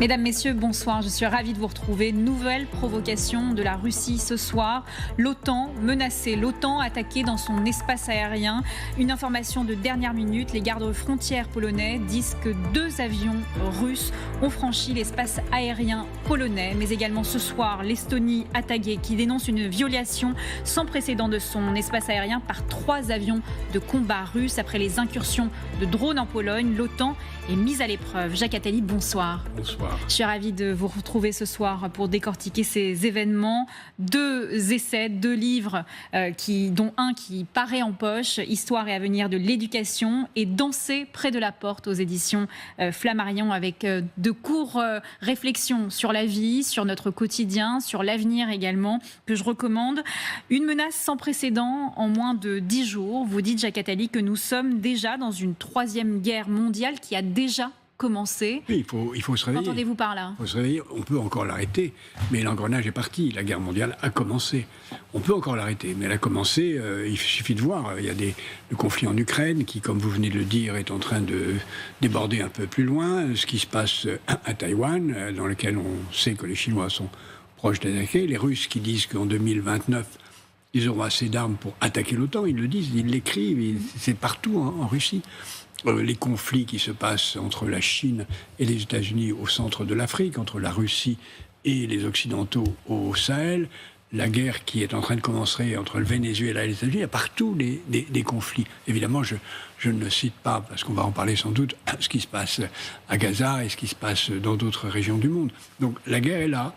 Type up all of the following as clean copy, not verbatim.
Mesdames, Messieurs, bonsoir. Je suis ravie de vous retrouver. Nouvelle provocation de la Russie ce soir. L'OTAN menacée, l'OTAN attaquée dans son espace aérien. Une information de dernière minute. Les gardes-frontières polonais disent que 2 avions russes ont franchi l'espace aérien polonais. Mais également ce soir, l'Estonie attaquée qui dénonce une violation sans précédent de son espace aérien par 3 avions de combat russes. Après les incursions de drones en Pologne, l'OTAN est mise à l'épreuve. Jacques Attali, bonsoir. Bonsoir. Je suis ravie de vous retrouver ce soir pour décortiquer ces événements. 2 essais, 2 livres, dont un qui paraît en poche, Histoire et avenir de l'éducation, et Danser près de la porte aux éditions Flammarion, avec de courtes réflexions sur la vie, sur notre quotidien, sur l'avenir également, que je recommande. Une menace sans précédent en moins de 10 jours. Vous dites, Jacques Attali, que nous sommes déjà dans une 3e guerre mondiale qui a déjà commencé. Oui, il faut se réveiller. Qu'entendez-vous par là ? Il faut se réveiller. On peut encore l'arrêter, mais l'engrenage est parti. La guerre mondiale a commencé. On peut encore l'arrêter, mais elle a commencé. Il suffit de voir. Il y a le conflit en Ukraine qui, comme vous venez de le dire, est en train de déborder un peu plus loin. Ce qui se passe à Taïwan, dans lequel on sait que les Chinois sont proches d'attaquer. Les Russes qui disent qu'en 2029, ils auront assez d'armes pour attaquer l'OTAN. Ils le disent, ils l'écrivent. C'est partout en Russie. Les conflits qui se passent entre la Chine et les États-Unis au centre de l'Afrique, entre la Russie et les Occidentaux au Sahel, la guerre qui est en train de commencer entre le Venezuela et les États-Unis, il y a partout des conflits. Évidemment, je ne cite pas, parce qu'on va en parler sans doute, ce qui se passe à Gaza et ce qui se passe dans d'autres régions du monde. Donc la guerre est là.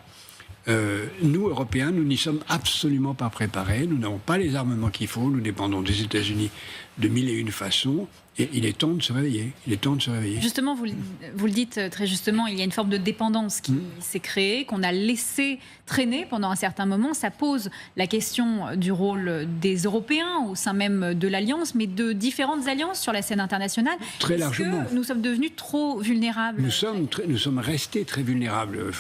Nous, Européens, nous n'y sommes absolument pas préparés. Nous n'avons pas les armements qu'il faut. Nous dépendons des États-Unis de 1001 façons. Et il est temps de se réveiller. Il est temps de se réveiller. Justement, vous le dites très justement, il y a une forme de dépendance qui s'est créée, qu'on a laissé traîner pendant un certain moment. Ça pose la question du rôle des Européens au sein même de l'Alliance, mais de différentes alliances sur la scène internationale. Très largement. Nous sommes devenus trop vulnérables. Nous sommes restés très vulnérables.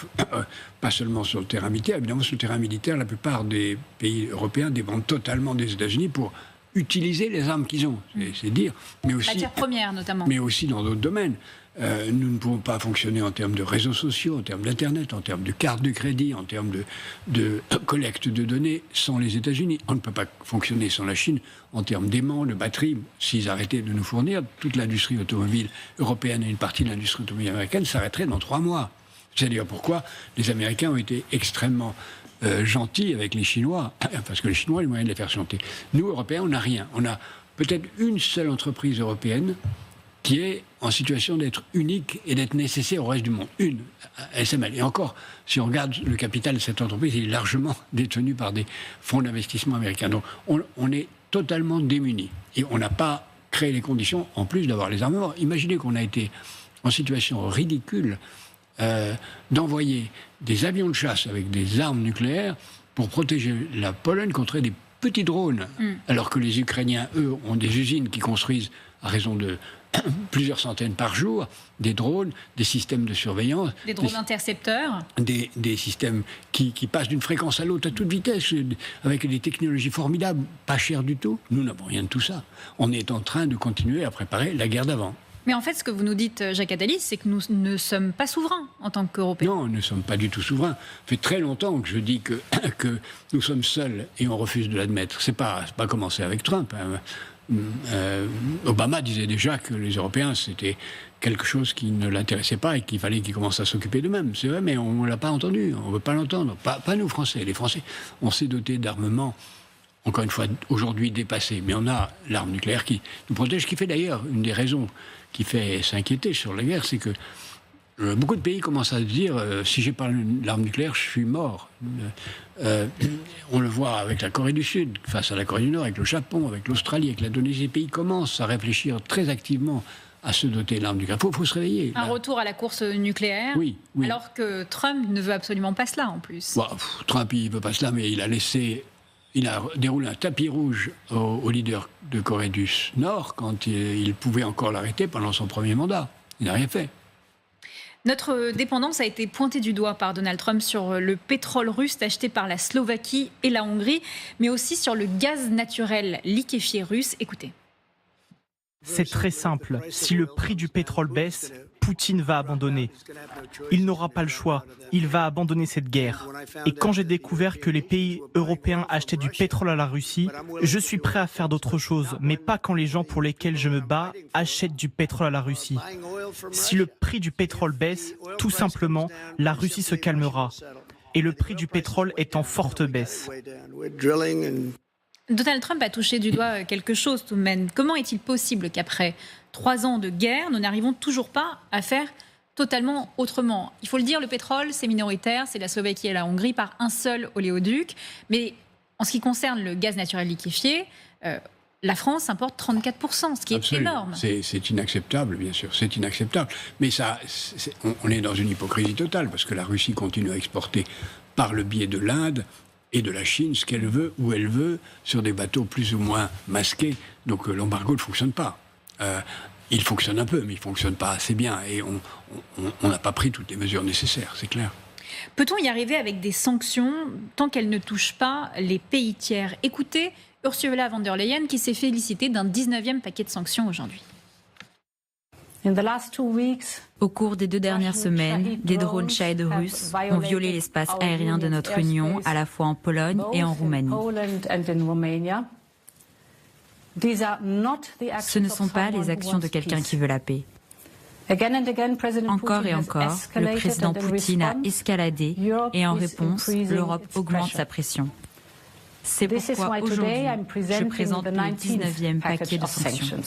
Pas seulement sur le terrain militaire. Évidemment, sur le terrain militaire, la plupart des pays européens dépendent totalement des États-Unis pour utiliser les armes qu'ils ont, c'est dire. Mais aussi, matières premières notamment. Mais aussi dans d'autres domaines. Nous ne pouvons pas fonctionner en termes de réseaux sociaux, en termes d'Internet, en termes de cartes de crédit, en termes de collecte de données sans les États-Unis. On ne peut pas fonctionner sans la Chine en termes d'aimants, de batteries. S'ils arrêtaient de nous fournir, toute l'industrie automobile européenne et une partie de l'industrie automobile américaine s'arrêterait dans 3 mois. C'est d'ailleurs pourquoi les Américains ont été extrêmement gentils avec les Chinois, parce que les Chinois ont les moyens de les faire chanter. Nous, Européens, on n'a rien. On a peut-être une seule entreprise européenne qui est en situation d'être unique et d'être nécessaire au reste du monde. Une, SML. Et encore, si on regarde le capital de cette entreprise, il est largement détenu par des fonds d'investissement américains. Donc, on est totalement démunis. Et on n'a pas créé les conditions, en plus d'avoir les armements. Imaginez qu'on a été en situation ridicule d'envoyer des avions de chasse avec des armes nucléaires pour protéger la Pologne contre des petits drones, alors que les Ukrainiens, eux, ont des usines qui construisent à raison de plusieurs centaines par jour, des drones, des systèmes de surveillance. Des drones intercepteurs. Des systèmes qui passent d'une fréquence à l'autre à toute vitesse, avec des technologies formidables, pas chères du tout. Nous n'avons rien de tout ça. On est en train de continuer à préparer la guerre d'avant. Mais en fait, ce que vous nous dites, Jacques Attali, c'est que nous ne sommes pas souverains en tant qu'Européens. Non, nous ne sommes pas du tout souverains. Ça fait très longtemps que je dis que nous sommes seuls et on refuse de l'admettre. C'est pas commencé avec Trump. Obama disait déjà que les Européens, c'était quelque chose qui ne l'intéressait pas et qu'il fallait qu'ils commencent à s'occuper d'eux-mêmes. C'est vrai, mais on ne l'a pas entendu. On ne veut pas l'entendre. Pas nous, Français. Les Français, on s'est dotés d'armements, encore une fois, aujourd'hui dépassés. Mais on a l'arme nucléaire qui nous protège, qui fait d'ailleurs une des raisons qui fait s'inquiéter sur la guerre, c'est que beaucoup de pays commencent à se dire si j'ai pas l'arme nucléaire, je suis mort. On le voit avec la Corée du Sud, face à la Corée du Nord, avec le Japon, avec l'Australie, avec l'Indonésie. Les pays commencent à réfléchir très activement à se doter de l'arme nucléaire. Il faut se réveiller. Un retour à la course nucléaire, oui. Alors que Trump ne veut absolument pas cela en plus. Bon, Trump, il ne veut pas cela, mais il a déroulé un tapis rouge au leader de Corée du Nord quand il pouvait encore l'arrêter pendant son premier mandat. Il n'a rien fait. Notre dépendance a été pointée du doigt par Donald Trump sur le pétrole russe acheté par la Slovaquie et la Hongrie, mais aussi sur le gaz naturel liquéfié russe. Écoutez. C'est très simple. Si le prix du pétrole baisse, Poutine va abandonner. Il n'aura pas le choix, il va abandonner cette guerre. Et quand j'ai découvert que les pays européens achetaient du pétrole à la Russie, je suis prêt à faire d'autres choses, mais pas quand les gens pour lesquels je me bats achètent du pétrole à la Russie. Si le prix du pétrole baisse, tout simplement, la Russie se calmera. Et le prix du pétrole est en forte baisse. Donald Trump a touché du doigt quelque chose tout de même. Comment est-il possible qu'après 3 ans de guerre, nous n'arrivons toujours pas à faire totalement autrement? Il faut le dire, le pétrole, c'est minoritaire, c'est la Slovaquie et la Hongrie par un seul oléoduc. Mais en ce qui concerne le gaz naturel liquéfié, la France importe 34%, ce qui est Absolument. énorme. C'est inacceptable, bien sûr, c'est inacceptable. Mais on est dans une hypocrisie totale, parce que la Russie continue à exporter par le biais de l'Inde et de la Chine ce qu'elle veut, où elle veut, sur des bateaux plus ou moins masqués. Donc l'embargo ne fonctionne pas. Il fonctionne un peu, mais il ne fonctionne pas assez bien. Et on n'a pas pris toutes les mesures nécessaires, c'est clair. Peut-on y arriver avec des sanctions tant qu'elles ne touchent pas les pays tiers? Écoutez Ursula von der Leyen qui s'est félicitée d'un 19e paquet de sanctions aujourd'hui. Au cours des 2 dernières semaines, des drones Shahed russes ont violé l'espace aérien de notre Union, à la fois en Pologne et en Roumanie. Ce ne sont pas les actions de quelqu'un qui veut la paix. Encore et encore, le président Poutine a escaladé et en réponse, l'Europe augmente sa pression. C'est pourquoi aujourd'hui, je présente le 19e paquet de sanctions.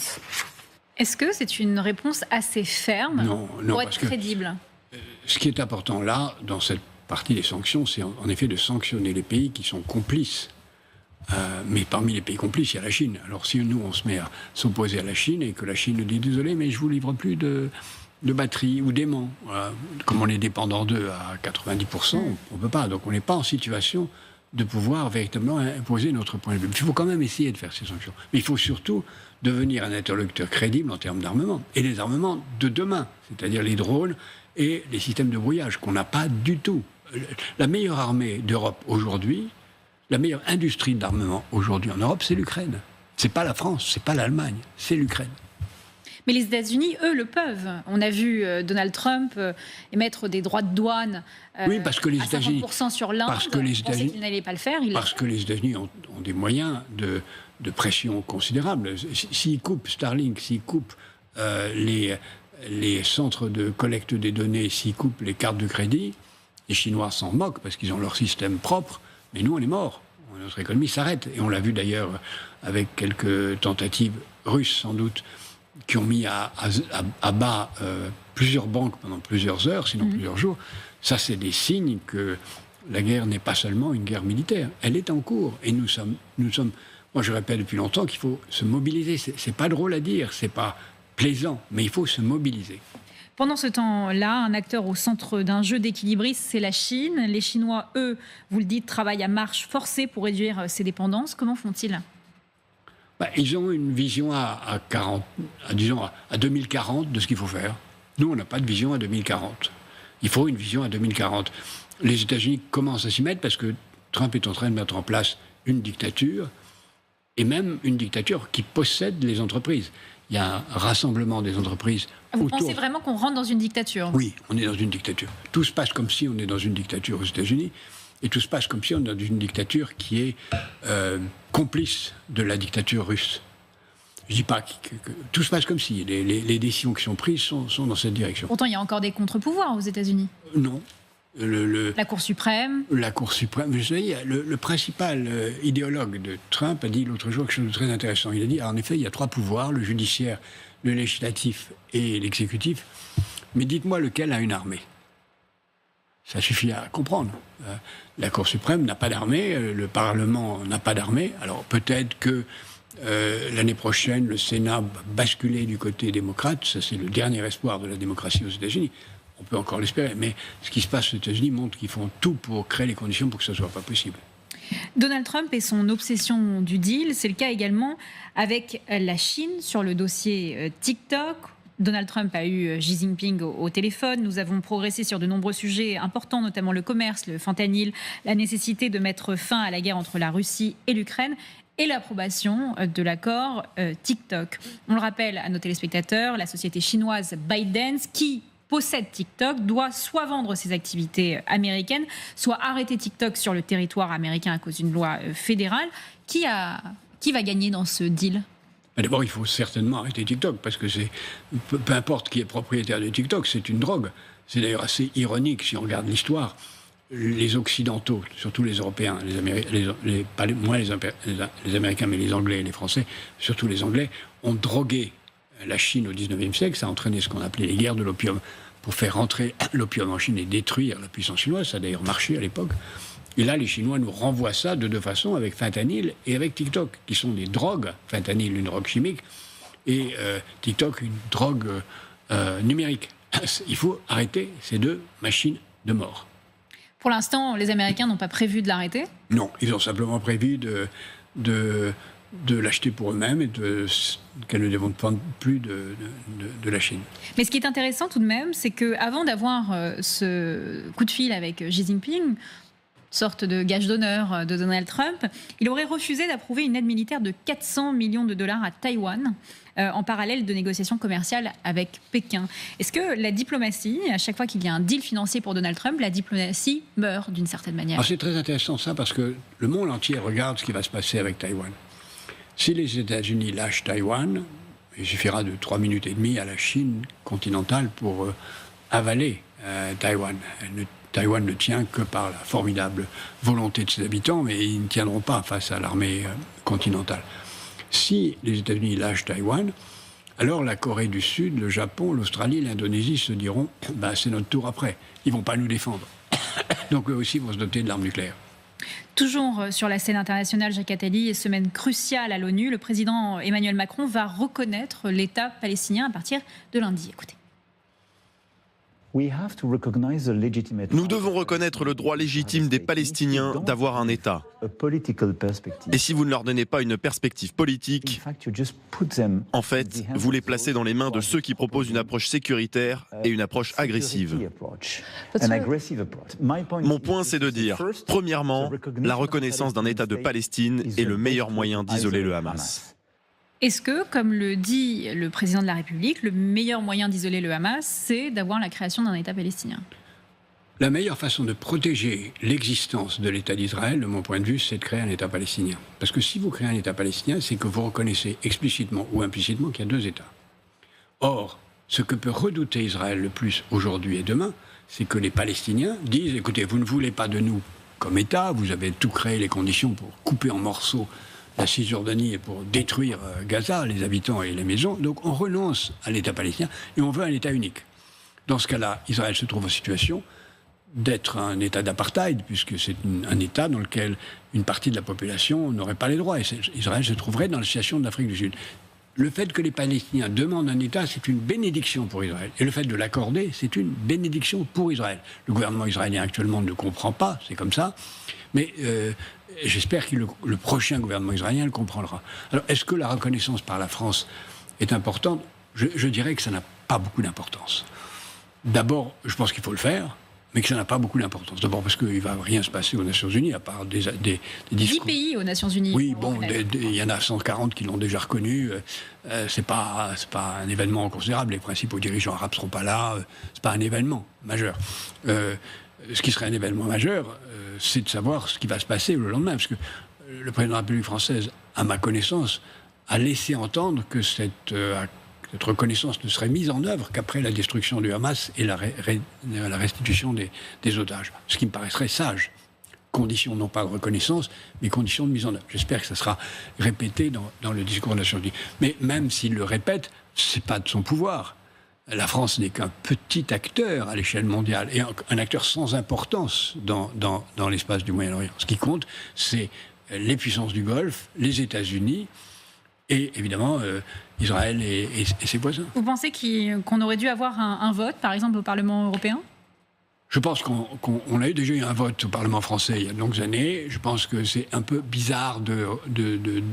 Est-ce que c'est une réponse assez ferme pour être crédible? Ce qui est important là, dans cette partie des sanctions, c'est en effet de sanctionner les pays qui sont complices. Mais parmi les pays complices, il y a la Chine. Alors si nous, on se met à s'opposer à la Chine et que la Chine nous dit « Désolé, mais je vous livre plus de batteries ou d'aimants », comme on est dépendant d'eux à 90%, on ne peut pas. Donc on n'est pas en situation de pouvoir véritablement imposer notre point de vue. Il faut quand même essayer de faire ces sanctions. Mais il faut surtout devenir un interlocuteur crédible en termes d'armement. Et les armements de demain, c'est-à-dire les drones et les systèmes de brouillage, qu'on n'a pas du tout. La meilleure armée d'Europe aujourd'hui, la meilleure industrie d'armement aujourd'hui en Europe, c'est l'Ukraine. C'est pas la France, c'est pas l'Allemagne, c'est l'Ukraine. Mais les États-Unis, eux, le peuvent. On a vu Donald Trump émettre des droits de douane oui, parce que les à États-Unis, 50% sur l'Inde. parce que les États-Unis, qu'il n'allait pas le faire. Parce que les États-Unis ont des moyens de pression considérables. S'ils coupent Starlink, s'ils coupent les centres de collecte des données, s'ils coupent les cartes de crédit, les Chinois s'en moquent parce qu'ils ont leur système propre, mais nous, on est morts. Notre économie s'arrête. Et on l'a vu d'ailleurs avec quelques tentatives russes, sans doute, qui ont mis à bas plusieurs banques pendant plusieurs heures, sinon plusieurs jours. Ça, c'est des signes que la guerre n'est pas seulement une guerre militaire. Elle est en cours. Et nous sommes. Moi, je répète depuis longtemps qu'il faut se mobiliser. C'est pas drôle à dire, c'est pas plaisant, mais il faut se mobiliser. Pendant ce temps-là, un acteur au centre d'un jeu d'équilibrisme, c'est la Chine. Les Chinois, eux, vous le dites, travaillent à marche forcée pour réduire ces dépendances. Comment font-ils ? Ils ont une vision à 2040 de ce qu'il faut faire. Nous, on n'a pas de vision à 2040. Il faut une vision à 2040. Les États-Unis commencent à s'y mettre parce que Trump est en train de mettre en place une dictature, et même une dictature qui possède les entreprises. Il y a un rassemblement des entreprises. Vous pensez vraiment qu'on rentre dans une dictature ? Oui, on est dans une dictature. Tout se passe comme si on est dans une dictature aux États-Unis, et tout se passe comme si on est dans une dictature qui est complice de la dictature russe. Je ne dis pas que tout se passe comme si. Les décisions qui sont prises sont dans cette direction. Pourtant, il y a encore des contre-pouvoirs aux États-Unis. Non. La Cour suprême. La Cour suprême. Vous savez, le principal idéologue de Trump a dit l'autre jour quelque chose de très intéressant. Il a dit, en effet, il y a 3 pouvoirs, le judiciaire, le législatif et l'exécutif. Mais dites-moi lequel a une armée. Ça suffit à comprendre. La Cour suprême n'a pas d'armée, le Parlement n'a pas d'armée. Alors peut-être que l'année prochaine, le Sénat va basculer du côté démocrate. Ça, c'est le dernier espoir de la démocratie aux États-Unis. On peut encore l'espérer, mais ce qui se passe aux États-Unis montre qu'ils font tout pour créer les conditions pour que ce ne soit pas possible. Donald Trump et son obsession du deal, c'est le cas également avec la Chine sur le dossier TikTok. Donald Trump a eu Xi Jinping au téléphone. Nous avons progressé sur de nombreux sujets importants, notamment le commerce, le fentanyl, la nécessité de mettre fin à la guerre entre la Russie et l'Ukraine. et l'approbation de l'accord TikTok. On le rappelle à nos téléspectateurs, la société chinoise ByteDance, qui possède TikTok, doit soit vendre ses activités américaines, soit arrêter TikTok sur le territoire américain à cause d'une loi fédérale. Qui va gagner dans ce deal ? D'abord, il faut certainement arrêter TikTok, parce que peu importe qui est propriétaire de TikTok, c'est une drogue. C'est d'ailleurs assez ironique, si on regarde l'histoire. Les Occidentaux, surtout les Européens, moins les Américains, mais les Anglais et les Français, surtout les Anglais, ont drogué la Chine au XIXe siècle. Ça a entraîné ce qu'on appelait les guerres de l'opium, pour faire rentrer l'opium en Chine et détruire la puissance chinoise. Ça a d'ailleurs marché à l'époque. Et là, les Chinois nous renvoient ça de deux façons, avec fentanyl et avec TikTok, qui sont des drogues. Fentanyl, une drogue chimique, et TikTok, une drogue numérique. Il faut arrêter ces deux machines de mort. Pour l'instant, les Américains n'ont pas prévu de l'arrêter ? Non, ils ont simplement prévu de l'acheter pour eux-mêmes et qu'elle ne dépende plus de la Chine. Mais ce qui est intéressant tout de même, c'est qu'avant d'avoir ce coup de fil avec Xi Jinping, sorte de gage d'honneur de Donald Trump, il aurait refusé d'approuver une aide militaire de 400 millions de dollars à Taïwan, en parallèle de négociations commerciales avec Pékin. Est-ce que la diplomatie, à chaque fois qu'il y a un deal financier pour Donald Trump, la diplomatie meurt d'une certaine manière ? C'est très intéressant ça, parce que le monde entier regarde ce qui va se passer avec Taïwan. Si les États-Unis lâchent Taïwan, il suffira de 3 minutes et demie à la Chine continentale pour avaler Taïwan. Taïwan ne tient que par la formidable volonté de ses habitants, mais ils ne tiendront pas face à l'armée continentale. Si les États-Unis lâchent Taïwan, alors la Corée du Sud, le Japon, l'Australie, l'Indonésie se diront « c'est notre tour après, ils ne vont pas nous défendre ». Donc eux aussi vont se doter de l'arme nucléaire. Toujours sur la scène internationale, Jacques Attali, semaine cruciale à l'ONU, le président Emmanuel Macron va reconnaître l'État palestinien à partir de lundi. Écoutez. Nous devons reconnaître le droit légitime des Palestiniens d'avoir un État. Et si vous ne leur donnez pas une perspective politique, en fait, vous les placez dans les mains de ceux qui proposent une approche sécuritaire et une approche agressive. Mon point, c'est de dire, premièrement, la reconnaissance d'un État de Palestine est le meilleur moyen d'isoler le Hamas. Est-ce que, comme le dit le président de la République, le meilleur moyen d'isoler le Hamas, c'est d'avoir la création d'un État palestinien ? La meilleure façon de protéger l'existence de l'État d'Israël, de mon point de vue, c'est de créer un État palestinien. Parce que si vous créez un État palestinien, c'est que vous reconnaissez explicitement ou implicitement qu'il y a deux États. Or, ce que peut redouter Israël le plus aujourd'hui et demain, c'est que les Palestiniens disent « Écoutez, vous ne voulez pas de nous comme État, vous avez tout créé les conditions pour couper en morceaux la Cisjordanie et pour détruire Gaza, les habitants et les maisons. Donc on renonce à l'État palestinien et on veut un État unique. Dans ce cas-là, Israël se trouve en situation d'être un État d'apartheid, puisque c'est un État dans lequel une partie de la population n'aurait pas les droits. Et Israël se trouverait dans la situation de l'Afrique du Sud. Le fait que les Palestiniens demandent un État, c'est une bénédiction pour Israël. Et le fait de l'accorder, c'est une bénédiction pour Israël. Le gouvernement israélien actuellement ne le comprend pas, c'est comme ça. Mais j'espère que le prochain gouvernement israélien le comprendra. Alors, est-ce que la reconnaissance par la France est importante ? Je dirais que ça n'a pas beaucoup d'importance. D'abord, je pense qu'il faut le faire, mais que ça n'a pas beaucoup d'importance. D'abord parce qu'il ne va rien se passer aux Nations Unies, à part des discours. 10 pays aux Nations Unies. Oui, bon, il y en a 140 qui l'ont déjà reconnu. C'est pas un événement considérable. Les principaux dirigeants arabes ne seront pas là. C'est pas un événement majeur. Ce qui serait un événement majeur, c'est de savoir ce qui va se passer le lendemain. Parce que le président de la République française, à ma connaissance, a laissé entendre que cette reconnaissance ne serait mise en œuvre qu'après la destruction du Hamas et la restitution des otages. Ce qui me paraîtrait sage. Condition non pas de reconnaissance, mais condition de mise en œuvre. J'espère que ça sera répété dans le discours des Nations Unies. Mais même s'il le répète, ce n'est pas de son pouvoir. La France n'est qu'un petit acteur à l'échelle mondiale et un acteur sans importance dans l'espace du Moyen-Orient. Ce qui compte, c'est les puissances du Golfe, les États-Unis et évidemment Israël et ses voisins. Vous pensez qu'on aurait dû avoir un vote, par exemple, au Parlement européen ? Je pense qu'on a déjà eu un vote au Parlement français il y a de longues années. Je pense que c'est un peu bizarre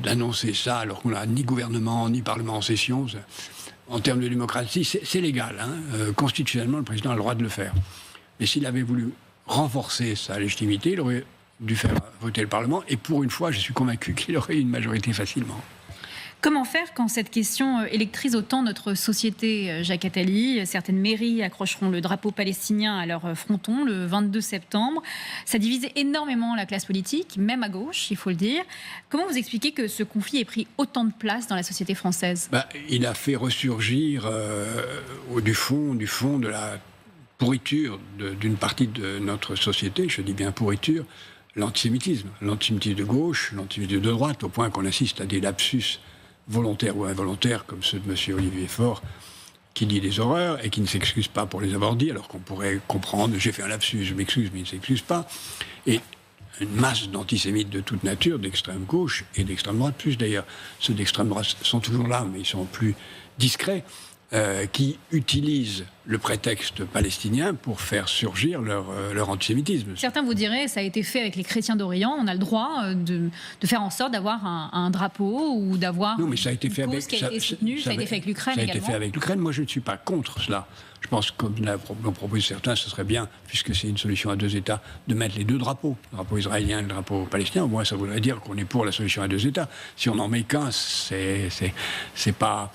d'annoncer ça alors qu'on n'a ni gouvernement ni Parlement en session. En termes de démocratie, c'est légal. Constitutionnellement, le président a le droit de le faire. Mais s'il avait voulu renforcer sa légitimité, il aurait dû faire voter le Parlement. Et pour une fois, je suis convaincu qu'il aurait eu une majorité facilement. Comment faire quand cette question électrise autant notre société, Jacques Attali? Certaines mairies accrocheront le drapeau palestinien à leur fronton le 22 septembre. Ça divise énormément la classe politique, même à gauche, il faut le dire. Comment vous expliquez que ce conflit ait pris autant de place dans la société française? Il a fait ressurgir du fond de la pourriture d'une partie de notre société, je dis bien pourriture, l'antisémitisme. L'antisémitisme de gauche, l'antisémitisme de droite, au point qu'on assiste à des lapsus volontaires ou involontaires, comme ceux de M. Olivier Faure, qui dit des horreurs et qui ne s'excuse pas pour les avoir dit, alors qu'on pourrait comprendre, j'ai fait un lapsus, je m'excuse, mais il ne s'excuse pas. Et une masse d'antisémites de toute nature, d'extrême gauche et d'extrême droite, plus d'ailleurs. Ceux d'extrême droite sont toujours là, mais ils sont plus discrets, qui utilisent le prétexte palestinien pour faire surgir leur antisémitisme. Certains vous diraient, ça a été fait avec les chrétiens d'Orient, on a le droit de faire en sorte d'avoir un drapeau ou d'avoir non, mais ça a été fait avec, ça a été soutenu, ça a été fait avec l'Ukraine également. Ça a été fait avec l'Ukraine. Moi, je ne suis pas contre cela. Je pense que, comme l'ont proposé certains, ce serait bien, puisque c'est une solution à deux États, de mettre les deux drapeaux, le drapeau israélien et le drapeau palestinien. Au moins, ça voudrait dire qu'on est pour la solution à deux États. Si on n'en met qu'un, c'est pas...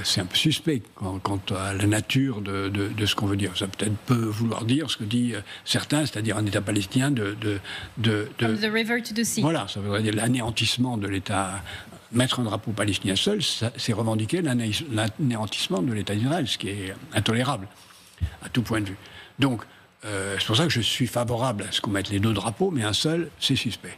c'est un peu suspect quant à la nature de ce qu'on veut dire. Ça peut-être peut vouloir dire ce que disent certains, c'est-à-dire un État palestinien From the river to the sea. Voilà, ça voudrait dire l'anéantissement de l'État. Mettre un drapeau palestinien seul, c'est revendiquer l'anéantissement de l'État d'Israël, ce qui est intolérable à tout point de vue. Donc, c'est pour ça que je suis favorable à ce qu'on mette les deux drapeaux, mais un seul, c'est suspect.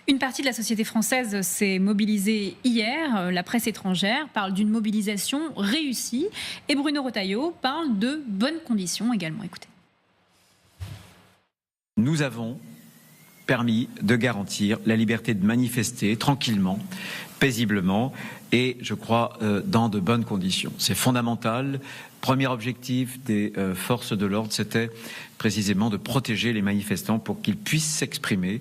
Une partie de la société française s'est mobilisée hier. La presse étrangère parle d'une mobilisation réussie. Et Bruno Retailleau parle de bonnes conditions également. Écoutez. Nous avons permis de garantir la liberté de manifester tranquillement, paisiblement et, je crois, dans de bonnes conditions. C'est fondamental. Premier objectif des forces de l'ordre, c'était précisément de protéger les manifestants pour qu'ils puissent s'exprimer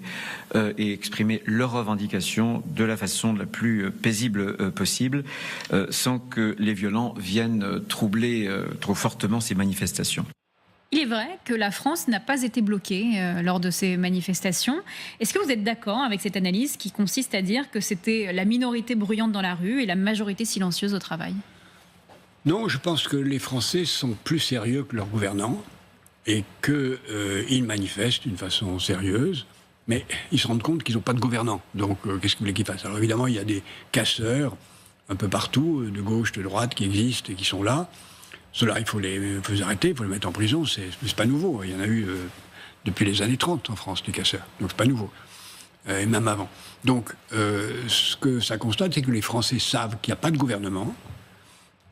et exprimer leurs revendications de la façon la plus paisible possible, sans que les violents viennent troubler trop fortement ces manifestations. Il est vrai que la France n'a pas été bloquée lors de ces manifestations. Est-ce que vous êtes d'accord avec cette analyse qui consiste à dire que c'était la minorité bruyante dans la rue et la majorité silencieuse au travail? Non, je pense que les Français sont plus sérieux que leurs gouvernants et qu'ils manifestent d'une façon sérieuse, mais ils se rendent compte qu'ils n'ont pas de gouvernants. Donc, qu'est-ce que vous voulez qu'ils fassent? Alors évidemment, il y a des casseurs un peu partout, de gauche, de droite, qui existent et qui sont là. Ceux-là, il faut les arrêter, il faut les mettre en prison. C'est pas nouveau. Il y en a eu depuis les années 30 en France, des casseurs. Donc c'est pas nouveau. Et même avant. Donc, ce que ça constate, c'est que les Français savent qu'il n'y a pas de gouvernement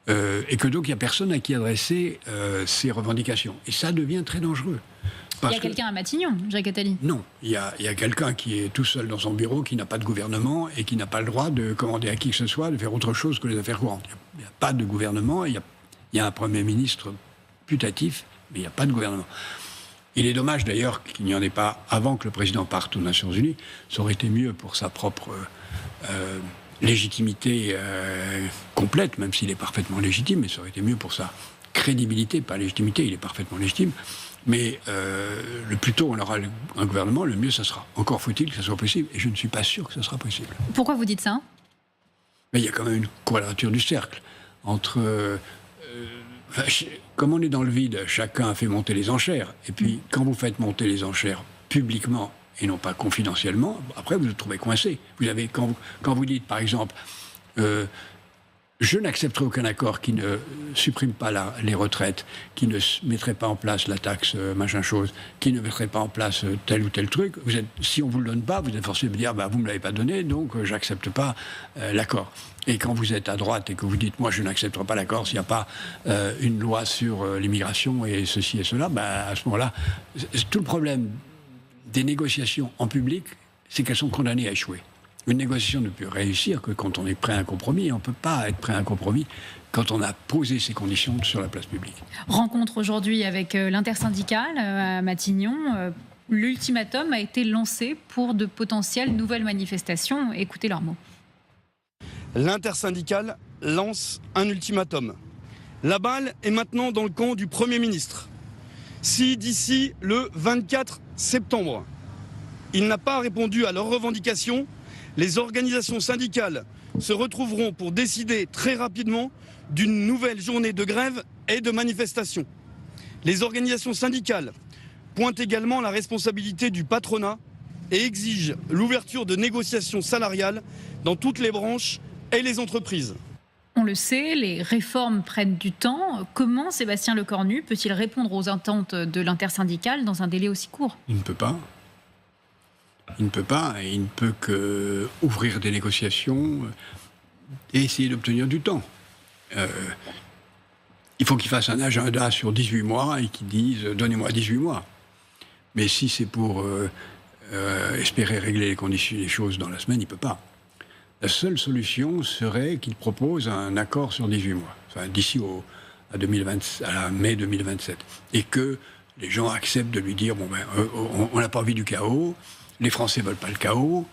et que donc il n'y a personne à qui adresser ces revendications. Et ça devient très dangereux. Il y a quelqu'un à Matignon, Jacques Attali? Non, il y a quelqu'un qui est tout seul dans son bureau, qui n'a pas de gouvernement et qui n'a pas le droit de commander à qui que ce soit de faire autre chose que les affaires courantes. Il n'y a pas de gouvernement, il y a un Premier ministre putatif, mais il n'y a pas de gouvernement. Il est dommage d'ailleurs qu'il n'y en ait pas avant que le président parte aux Nations Unies. Ça aurait été mieux pour sa propre légitimité complète, même s'il est parfaitement légitime, mais ça aurait été mieux pour sa crédibilité, pas légitimité, il est parfaitement légitime. Mais le plus tôt on aura un gouvernement, le mieux ça sera. Encore faut-il que ça soit possible, et je ne suis pas sûr que ça sera possible. Pourquoi vous dites ça? Mais il y a quand même une quadrature du cercle entre... comme on est dans le vide, chacun fait monter les enchères. Et puis, quand vous faites monter les enchères publiquement et non pas confidentiellement, après vous vous trouvez coincé. Vous avez, quand vous dites, par exemple, je n'accepterai aucun accord qui ne supprime pas les retraites, qui ne mettrait pas en place la taxe machin chose, qui ne mettrait pas en place tel ou tel truc. Si on ne vous le donne pas, vous êtes forcé de dire vous ne me l'avez pas donné, donc j'accepte pas l'accord. Et quand vous êtes à droite et que vous dites moi je n'accepterai pas l'accord s'il n'y a pas une loi sur l'immigration et ceci et cela, à ce moment-là, tout le problème des négociations en public, c'est qu'elles sont condamnées à échouer. Une négociation ne peut réussir que quand on est prêt à un compromis. On ne peut pas être prêt à un compromis quand on a posé ces conditions sur la place publique. Rencontre aujourd'hui avec l'intersyndicale à Matignon. L'ultimatum a été lancé pour de potentielles nouvelles manifestations. Écoutez leurs mots. L'intersyndicale lance un ultimatum. La balle est maintenant dans le camp du Premier ministre. Si d'ici le 24 septembre, il n'a pas répondu à leurs revendications. Les organisations syndicales se retrouveront pour décider très rapidement d'une nouvelle journée de grève et de manifestation. Les organisations syndicales pointent également la responsabilité du patronat et exigent l'ouverture de négociations salariales dans toutes les branches et les entreprises. On le sait, les réformes prennent du temps. Comment Sébastien Lecornu peut-il répondre aux attentes de l'intersyndicale dans un délai aussi court ? Il ne peut pas. Il ne peut pas, et il ne peut qu'ouvrir des négociations et essayer d'obtenir du temps. Il faut qu'il fasse un agenda sur 18 mois et qu'il dise « donnez-moi 18 mois ». Mais si c'est pour espérer régler les choses dans la semaine, il ne peut pas. La seule solution serait qu'il propose un accord sur 18 mois, enfin, d'ici à mai 2027. Et que les gens acceptent de lui dire on n'a pas envie du chaos, les Français ne veulent pas le chaos,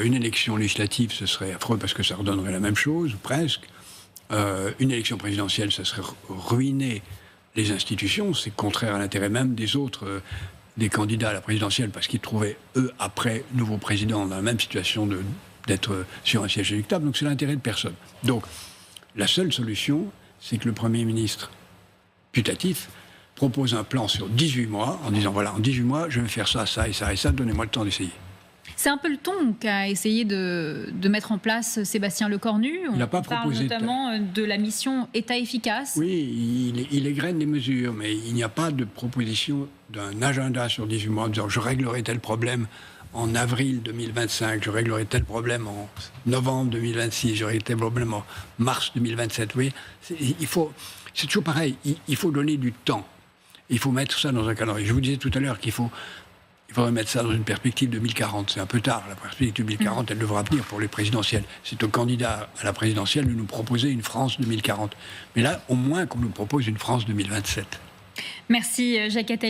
une élection législative, ce serait affreux parce que ça redonnerait la même chose, ou presque. Une élection présidentielle, ça serait ruiner les institutions, c'est contraire à l'intérêt même des autres, des candidats à la présidentielle, parce qu'ils trouvaient, eux, après nouveau président, dans la même situation d'être sur un siège éluctable, donc c'est l'intérêt de personne. Donc, la seule solution, c'est que le Premier ministre putatif propose un plan sur 18 mois, en disant, voilà, en 18 mois, je vais faire ça, ça et ça et ça, donnez-moi le temps d'essayer. C'est un peu le ton qu'a essayé de mettre en place Sébastien Lecornu. Il n'a pas parle proposé notamment de la mission État efficace. Oui, il égrène les mesures, mais il n'y a pas de proposition d'un agenda sur 18 mois en disant, je réglerai tel problème en avril 2025, je réglerai tel problème en novembre 2026, je réglerai tel problème en mars 2027. Oui, c'est toujours pareil, il faut donner du temps. Il faut mettre ça dans un calendrier. Je vous disais tout à l'heure qu'il faudrait mettre ça dans une perspective 2040. C'est un peu tard, la perspective 2040, elle devra venir pour les présidentielles. C'est au candidat à la présidentielle de nous proposer une France 2040. Mais là, au moins qu'on nous propose une France 2027. Merci Jacques Attali.